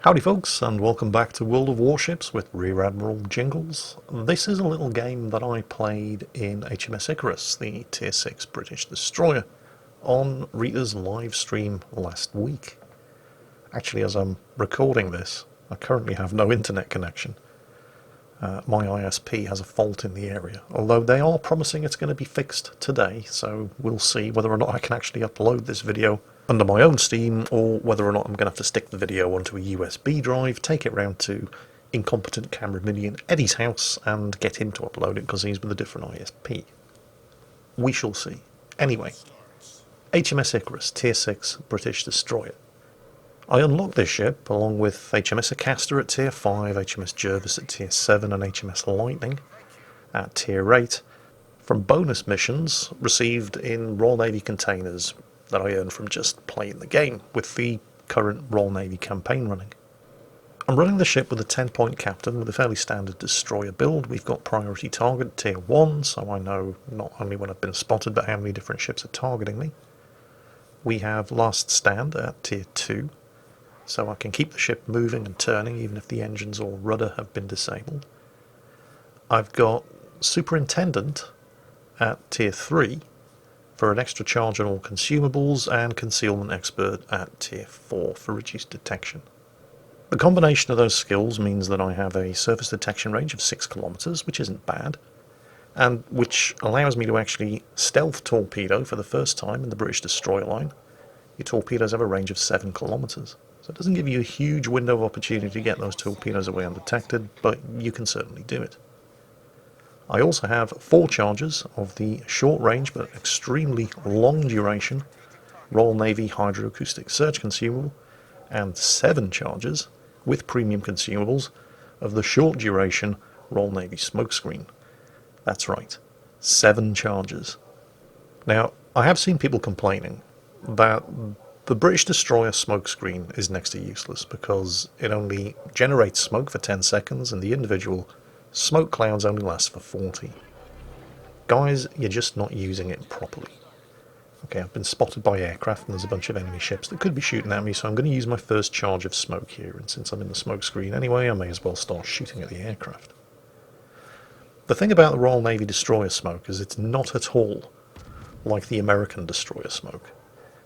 Howdy folks, and welcome back to World of Warships with Rear Admiral Jingles. This is a little game that I played in HMS Icarus, the Tier 6 British destroyer, on Rita's live stream last week. Actually, as I'm recording this, I currently have no internet connection. My ISP has a fault in the area, although they are promising it's going to be fixed today, so we'll see whether or not I can actually upload this video under my own Steam, or whether or not I'm going to have to stick the video onto a USB drive, take it round to incompetent camera minion Eddie's house, and get him to upload it because he's with a different ISP. We shall see. Anyway, HMS Icarus, Tier 6 British destroyer. I unlocked this ship along with HMS Icarus at Tier 5, HMS Jervis at Tier 7, and HMS Lightning at Tier 8 from bonus missions received in Royal Navy containers that I earned from just playing the game with the current Royal Navy campaign running. I'm running the ship with a 10-point captain with a fairly standard destroyer build. We've got priority target Tier 1, so I know not only when I've been spotted but how many different ships are targeting me. We have last stand at Tier 2, so I can keep the ship moving and turning even if the engines or rudder have been disabled. I've got superintendent at Tier 3 for an extra charge on all consumables, and concealment expert at Tier 4 for reduced detection. The combination of those skills means that I have a surface detection range of 6 kilometers, which isn't bad, and which allows me to actually stealth torpedo for the first time in the British destroyer line. Your torpedoes have a range of 7 kilometers, so it doesn't give you a huge window of opportunity to get those torpedoes away undetected, but you can certainly do it. I also have 4 charges of the short range but extremely long duration Royal Navy hydroacoustic search consumable, and 7 charges with premium consumables of the short duration Royal Navy smokescreen. That's right, 7 charges. Now, I have seen people complaining that the British destroyer smokescreen is next to useless because it only generates smoke for 10 seconds and the individual smoke clouds only last for 40. Guys, you're just not using it properly. Okay, I've been spotted by aircraft and there's a bunch of enemy ships that could be shooting at me, so I'm going to use my first charge of smoke here, and since I'm in the smoke screen anyway, I may as well start shooting at the aircraft. The thing about the Royal Navy destroyer smoke is it's not at all like the American destroyer smoke,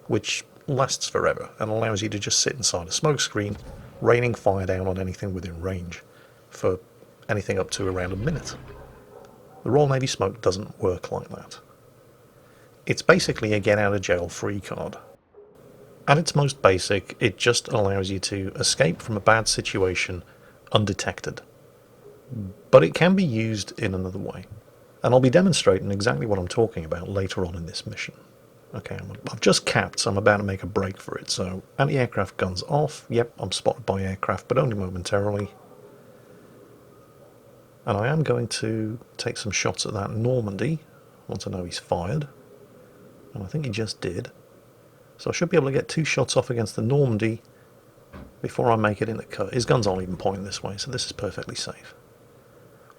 which lasts forever and allows you to just sit inside a smoke screen, raining fire down on anything within range for anything up to around a minute. The Royal Navy smoke doesn't work like that. It's basically a get out of jail free card. At its most basic, it just allows you to escape from a bad situation undetected. But it can be used in another way, and I'll be demonstrating exactly what I'm talking about later on in this mission. Okay, I've just capped, so I'm about to make a break for it, so anti-aircraft guns off. Yep, I'm spotted by aircraft, but only momentarily. And I am going to take some shots at that Normandy once I know he's fired. And I think he just did. So I should be able to get 2 shots off against the Normandy before I make it in the cut. His guns aren't even pointing this way, so this is perfectly safe.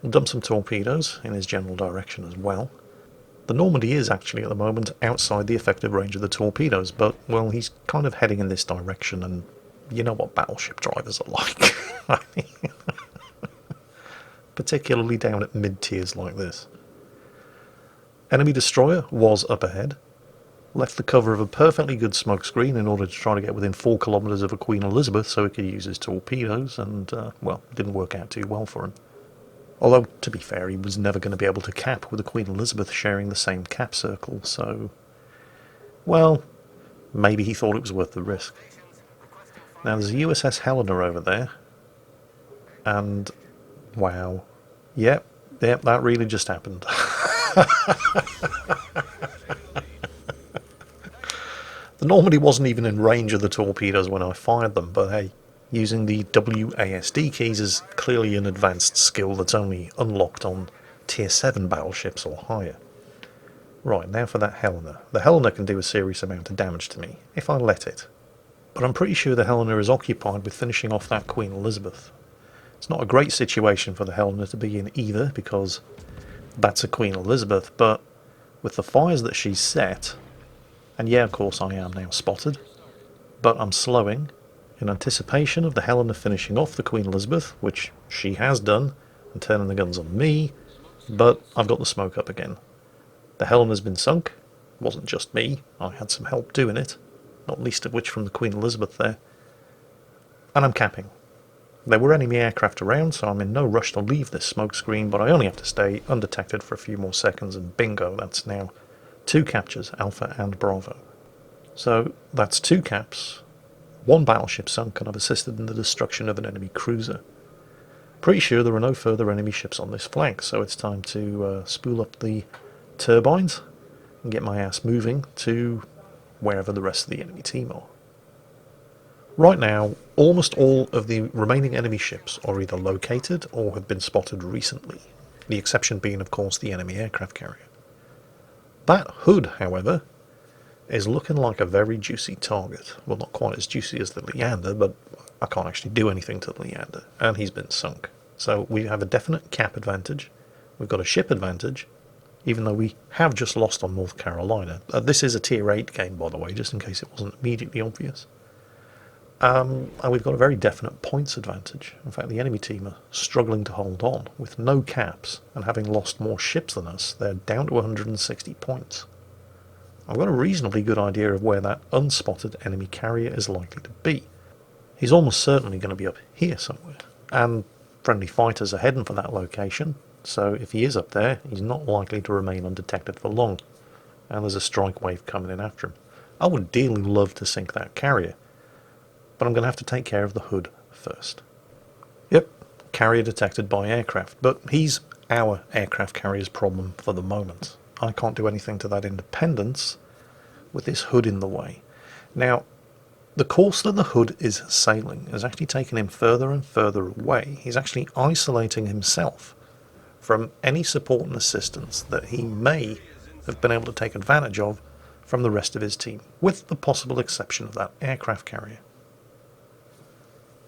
We'll dump some torpedoes in his general direction as well. The Normandy is actually at the moment outside the effective range of the torpedoes, but, well, he's kind of heading in this direction, and you know what battleship drivers are like. Particularly down at mid-tiers like this. Enemy destroyer was up ahead. Left the cover of a perfectly good smokescreen in order to try to get within 4 kilometers of a Queen Elizabeth so he could use his torpedoes, and, well, it didn't work out too well for him. Although, to be fair, he was never going to be able to cap with a Queen Elizabeth sharing the same cap circle, so, well, maybe he thought it was worth the risk. Now, there's a USS Helena over there, and, wow. Yep, that really just happened. The Normandy wasn't even in range of the torpedoes when I fired them, but hey, using the WASD keys is clearly an advanced skill that's only unlocked on Tier 7 battleships or higher. Right, now for that Helena. The Helena can do a serious amount of damage to me, if I let it. But I'm pretty sure the Helena is occupied with finishing off that Queen Elizabeth. It's not a great situation for the Helena to be in either, because that's a Queen Elizabeth, but with the fires that she's set, and yeah, of course I am now spotted, but I'm slowing, in anticipation of the Helena finishing off the Queen Elizabeth, which she has done, and turning the guns on me, but I've got the smoke up again. The Helena's been sunk. It wasn't just me, I had some help doing it, not least of which from the Queen Elizabeth there. And I'm capping. There were enemy aircraft around, so I'm in no rush to leave this smoke screen, but I only have to stay undetected for a few more seconds, and bingo, that's now 2 captures, Alpha and Bravo. So that's 2 caps, 1 battleship sunk, and I've assisted in the destruction of an enemy cruiser. Pretty sure there are no further enemy ships on this flank, so it's time to spool up the turbines and get my ass moving to wherever the rest of the enemy team are. Right now, almost all of the remaining enemy ships are either located or have been spotted recently, the exception being, of course, the enemy aircraft carrier. That hood, however, is looking like a very juicy target. Well, not quite as juicy as the Leander, but I can't actually do anything to the Leander, and he's been sunk. So we have a definite cap advantage, we've got a ship advantage, even though we have just lost on North Carolina. This is a tier 8 game, by the way, just in case it wasn't immediately obvious. And we've got a very definite points advantage. In fact, the enemy team are struggling to hold on. With no caps, and having lost more ships than us, they're down to 160 points. I've got a reasonably good idea of where that unspotted enemy carrier is likely to be. He's almost certainly going to be up here somewhere, and friendly fighters are heading for that location, so if he is up there, he's not likely to remain undetected for long, and there's a strike wave coming in after him. I would dearly love to sink that carrier, but I'm going to have to take care of the hood first. Yep, carrier detected by aircraft, but he's our aircraft carrier's problem for the moment. I can't do anything to that independence with this hood in the way. Now, the course that the hood is sailing has actually taken him further and further away. He's actually isolating himself from any support and assistance that he may have been able to take advantage of from the rest of his team, with the possible exception of that aircraft carrier.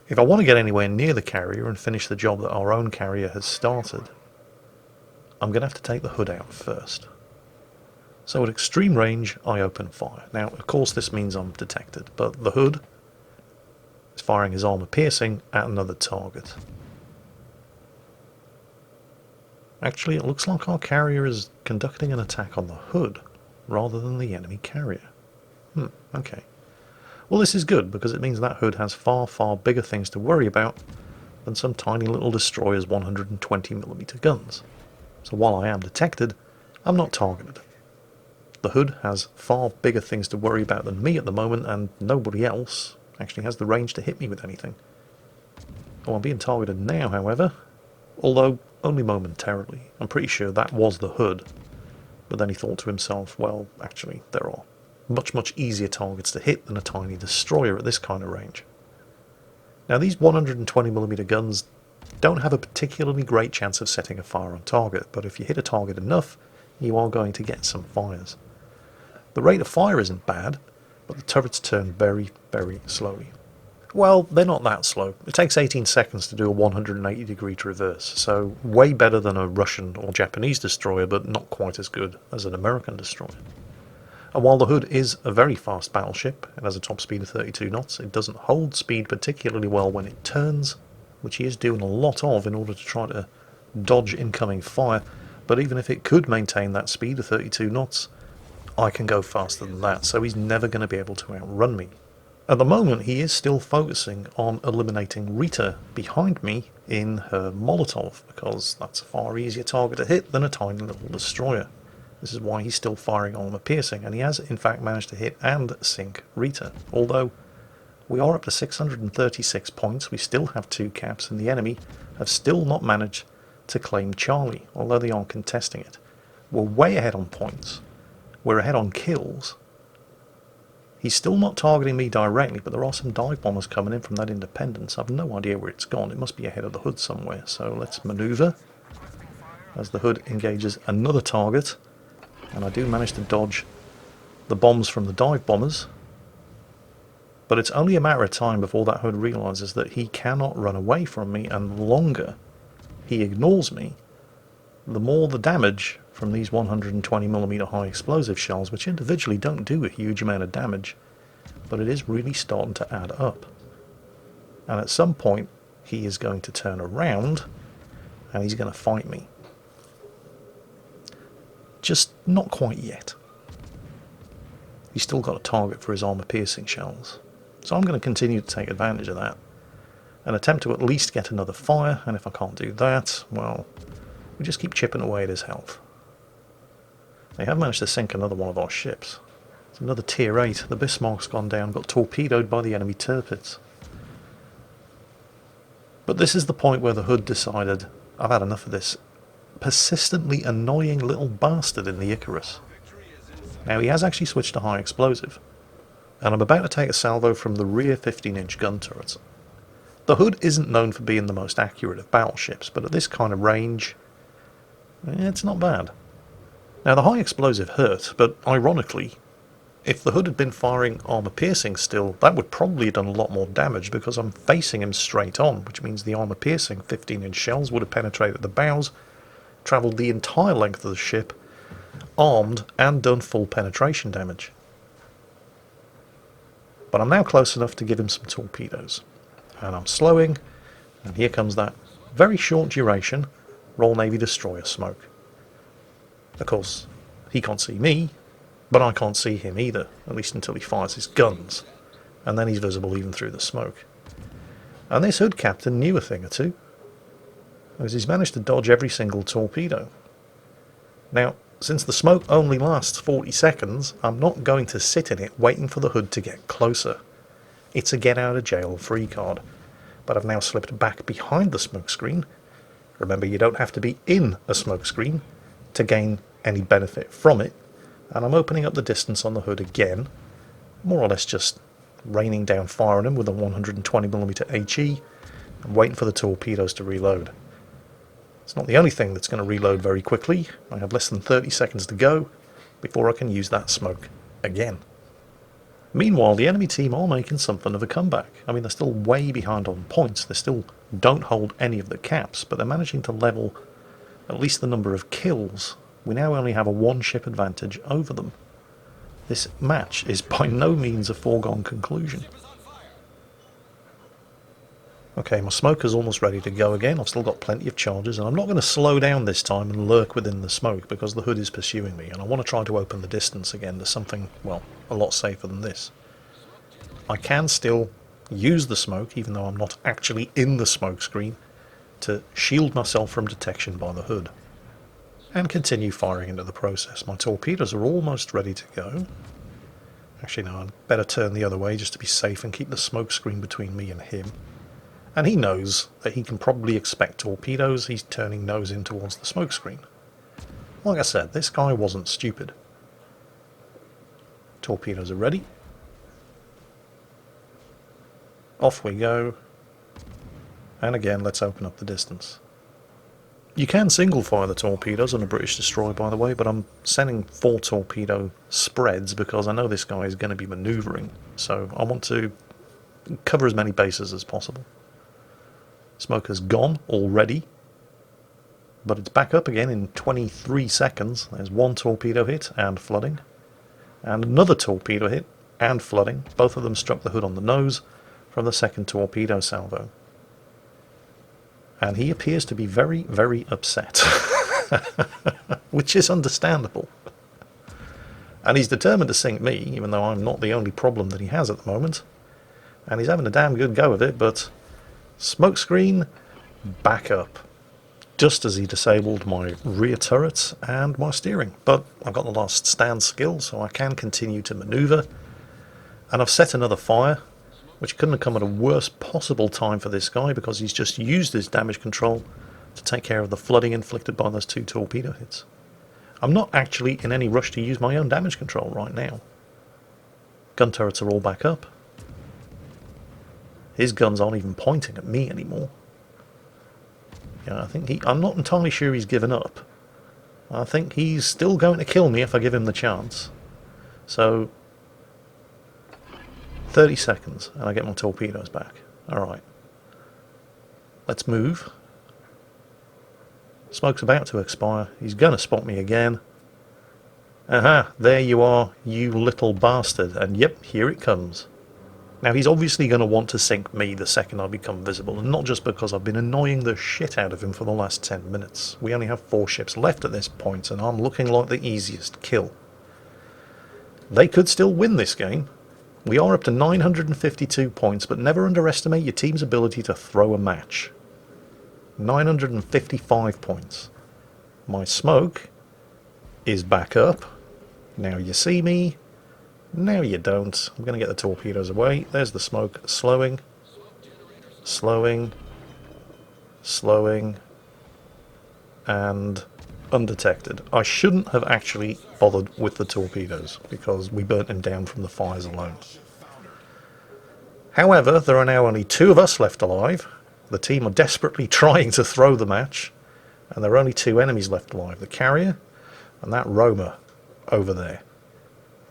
If I want to get anywhere near the carrier and finish the job that our own carrier has started, I'm going to have to take the hood out first. So at extreme range, I open fire. Now, of course, this means I'm detected, but the hood is firing his armor-piercing at another target. Actually, it looks like our carrier is conducting an attack on the hood, rather than the enemy carrier. Okay. Well, this is good, because it means that hood has far, far bigger things to worry about than some tiny little destroyer's 120mm guns. So while I am detected, I'm not targeted. The hood has far bigger things to worry about than me at the moment, and nobody else actually has the range to hit me with anything. Oh, I'm being targeted now, however, although only momentarily. I'm pretty sure that was the hood, but then he thought to himself, well, actually, there are much, much easier targets to hit than a tiny destroyer at this kind of range. Now, these 120mm guns don't have a particularly great chance of setting a fire on target, but if you hit a target enough, you are going to get some fires. The rate of fire isn't bad, but the turrets turn very, very slowly. Well, they're not that slow. It takes 18 seconds to do a 180-degree traverse, so way better than a Russian or Japanese destroyer, but not quite as good as an American destroyer. And while the hood is a very fast battleship, it has a top speed of 32 knots, it doesn't hold speed particularly well when it turns, which he is doing a lot of in order to try to dodge incoming fire, but even if it could maintain that speed of 32 knots, I can go faster than that, so he's never going to be able to outrun me. At the moment, he is still focusing on eliminating Rita behind me in her Molotov, because that's a far easier target to hit than a tiny little destroyer. This is why he's still firing armor-piercing, and he has in fact managed to hit and sink Rita, although we are up to 636 points, we still have 2 caps, and the enemy have still not managed to claim Charlie, although they are contesting it. We're way ahead on points. We're ahead on kills. He's still not targeting me directly, but there are some dive bombers coming in from that Independence. I've no idea where it's gone. It must be ahead of the hood somewhere. So let's maneuver as the hood engages another target. And I do manage to dodge the bombs from the dive bombers. But it's only a matter of time before that hood realizes that he cannot run away from me, and the longer he ignores me, the more the damage from these 120mm high explosive shells, which individually don't do a huge amount of damage, but it is really starting to add up. And at some point, he is going to turn around and he's going to fight me. Just not quite yet. He's still got a target for his armor-piercing shells. So I'm going to continue to take advantage of that and attempt to at least get another fire, and if I can't do that, well, we just keep chipping away at his health. They have managed to sink another one of our ships. It's another tier 8. The Bismarck's gone down, got torpedoed by the enemy Tirpitz. But this is the point where the Hood decided, I've had enough of this persistently annoying little bastard in the Icarus. Now he has actually switched to high explosive, and I'm about to take a salvo from the rear 15-inch gun turrets. The Hood isn't known for being the most accurate of battleships, but at this kind of range, it's not bad. Now the high explosive hurt, but ironically, if the Hood had been firing armor-piercing still, that would probably have done a lot more damage because I'm facing him straight on, which means the armor-piercing 15-inch shells would have penetrated the bows, travelled the entire length of the ship, armed, and done full penetration damage. But I'm now close enough to give him some torpedoes. And I'm slowing, and here comes that very short duration Royal Navy destroyer smoke. Of course, he can't see me, but I can't see him either, at least until he fires his guns, and then he's visible even through the smoke. And this Hood captain knew a thing or two, because he's managed to dodge every single torpedo. Now, since the smoke only lasts 40 seconds, I'm not going to sit in it waiting for the Hood to get closer. It's a get out of jail free card, but I've now slipped back behind the smoke screen. Remember, you don't have to be in a smoke screen to gain any benefit from it, and I'm opening up the distance on the Hood again, more or less just raining down fire on him with a 120mm HE and waiting for the torpedoes to reload. It's not the only thing that's going to reload very quickly. I have less than 30 seconds to go before I can use that smoke again. Meanwhile, the enemy team are making something of a comeback. I mean, they're still way behind on points. They still don't hold any of the caps, but they're managing to level at least the number of kills. We now only have a one-ship advantage over them. This match is by no means a foregone conclusion. Okay, my smoker's almost ready to go again. I've still got plenty of charges, and I'm not going to slow down this time and lurk within the smoke because the Hood is pursuing me, and I want to try to open the distance again to something, well, a lot safer than this. I can still use the smoke, even though I'm not actually in the smoke screen, to shield myself from detection by the Hood, and continue firing into the process. My torpedoes are almost ready to go. Actually, no, I'd better turn the other way just to be safe and keep the smoke screen between me and him. And he knows that he can probably expect torpedoes. He's turning nose in towards the smoke screen. Like I said, this guy wasn't stupid. Torpedoes are ready. Off we go. And again, let's open up the distance. You can single fire the torpedoes on a British destroyer, by the way, but I'm sending 4 torpedo spreads because I know this guy is going to be manoeuvring. So I want to cover as many bases as possible. Smoker's gone already, but it's back up again in 23 seconds. There's 1 torpedo hit and flooding, and another torpedo hit and flooding. Both of them struck the Hood on the nose from the second torpedo salvo. And he appears to be very, very upset, which is understandable. And he's determined to sink me, even though I'm not the only problem that he has at the moment. And he's having a damn good go of it, but smokescreen back up, just as he disabled my rear turrets and my steering. But I've got the last stand skill, so I can continue to manoeuvre. And I've set another fire, which couldn't have come at a worse possible time for this guy, because he's just used his damage control to take care of the flooding inflicted by those 2 torpedo hits. I'm not actually in any rush to use my own damage control right now. Gun turrets are all back up. His guns aren't even pointing at me anymore. Yeah, I'm not entirely sure he's given up. I think he's still going to kill me if I give him the chance. So 30 seconds and I get my torpedoes back. Alright. Let's move. Smoke's about to expire. He's going to spot me again. Aha, there you are, you little bastard. And yep, here it comes. Now he's obviously going to want to sink me the second I become visible, and not just because I've been annoying the shit out of him for the last 10 minutes. We only have 4 ships left at this point, and I'm looking like the easiest kill. They could still win this game. We are up to 952 points, but never underestimate your team's ability to throw a match. 955 points. My smoke is back up. Now you see me. Now you don't. I'm going to get the torpedoes away. There's the smoke. Slowing. Slowing. Slowing. And undetected. I shouldn't have actually bothered with the torpedoes because we burnt him down from the fires alone. However, there are now only 2 of us left alive. The team are desperately trying to throw the match, and there are only 2 enemies left alive. The carrier and that roamer over there,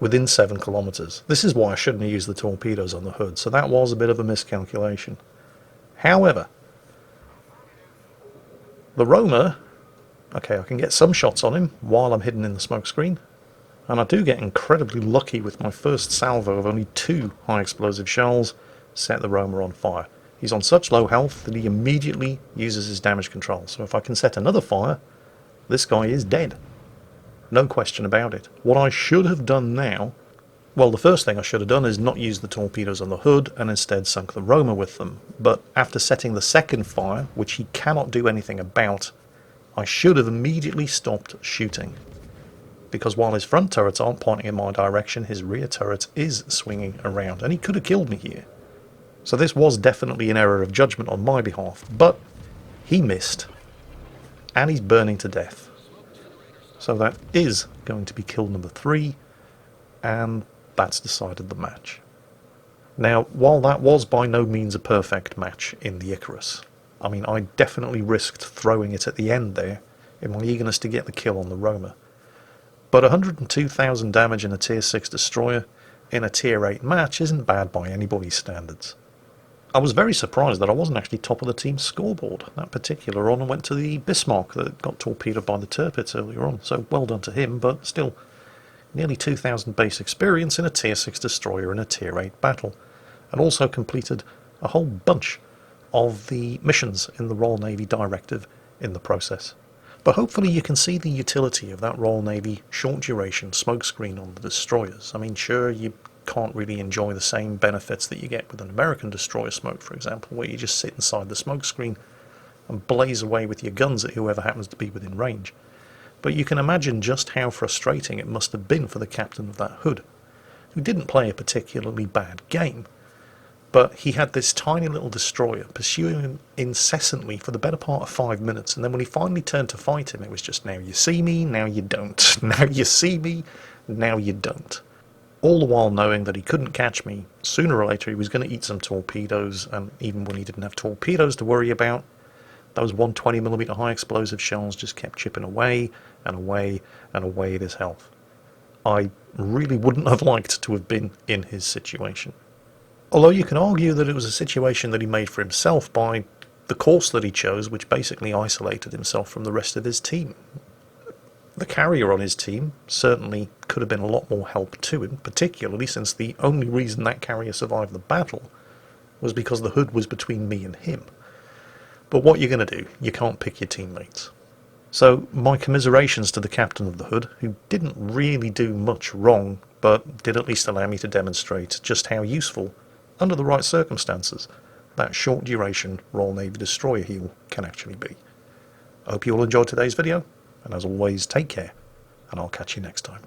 within 7 kilometers. This is why I shouldn't have used the torpedoes on the hood, so that was a bit of a miscalculation. However, the roamer, okay, I can get some shots on him while I'm hidden in the smoke screen, and I do get incredibly lucky with my first salvo of only 2 high explosive shells, set the roamer on fire. He's on such low health that he immediately uses his damage control, so if I can set another fire, this guy is dead. No question about it. What I should have done now, well, the first thing I should have done is not use the torpedoes on the hood and instead sunk the roamer with them. But after setting the second fire, which he cannot do anything about, I should have immediately stopped shooting. Because while his front turrets aren't pointing in my direction, his rear turret is swinging around, and he could have killed me here. So this was definitely an error of judgment on my behalf, but he missed, and he's burning to death. So that is going to be kill number 3, and that's decided the match. Now, while that was by no means a perfect match in the Icarus, I mean, I definitely risked throwing it at the end there in my eagerness to get the kill on the roamer. But 102,000 damage in a tier 6 destroyer in a tier 8 match isn't bad by anybody's standards. I was very surprised that I wasn't actually top of the team's scoreboard. That particular run went to the Bismarck that got torpedoed by the Tirpitz earlier on, so well done to him, but still, nearly 2,000 base experience in a tier 6 destroyer in a tier 8 battle, and also completed a whole bunch of the missions in the Royal Navy Directive in the process. But hopefully you can see the utility of that Royal Navy short duration smokescreen on the destroyers. I mean, sure, you can't really enjoy the same benefits that you get with an American destroyer smoke, for example, where you just sit inside the smokescreen and blaze away with your guns at whoever happens to be within range. But you can imagine just how frustrating it must have been for the captain of that hood, who didn't play a particularly bad game, but he had this tiny little destroyer pursuing him incessantly for the better part of 5 minutes, and then when he finally turned to fight him, it was just, now you see me, now you don't. Now you see me, now you don't. All the while knowing that he couldn't catch me. Sooner or later he was going to eat some torpedoes, and even when he didn't have torpedoes to worry about, those 120mm high explosive shells just kept chipping away and away and away at his health. I really wouldn't have liked to have been in his situation. Although you can argue that it was a situation that he made for himself by the course that he chose, which basically isolated himself from the rest of his team. The carrier on his team certainly could have been a lot more help to him, particularly since the only reason that carrier survived the battle was because the hood was between me and him. But what you're going to do, you can't pick your teammates. So my commiserations to the captain of the hood, who didn't really do much wrong, but did at least allow me to demonstrate just how useful, under the right circumstances, that short duration Royal Navy destroyer heal can actually be. I hope you all enjoyed today's video, and as always, take care, and I'll catch you next time.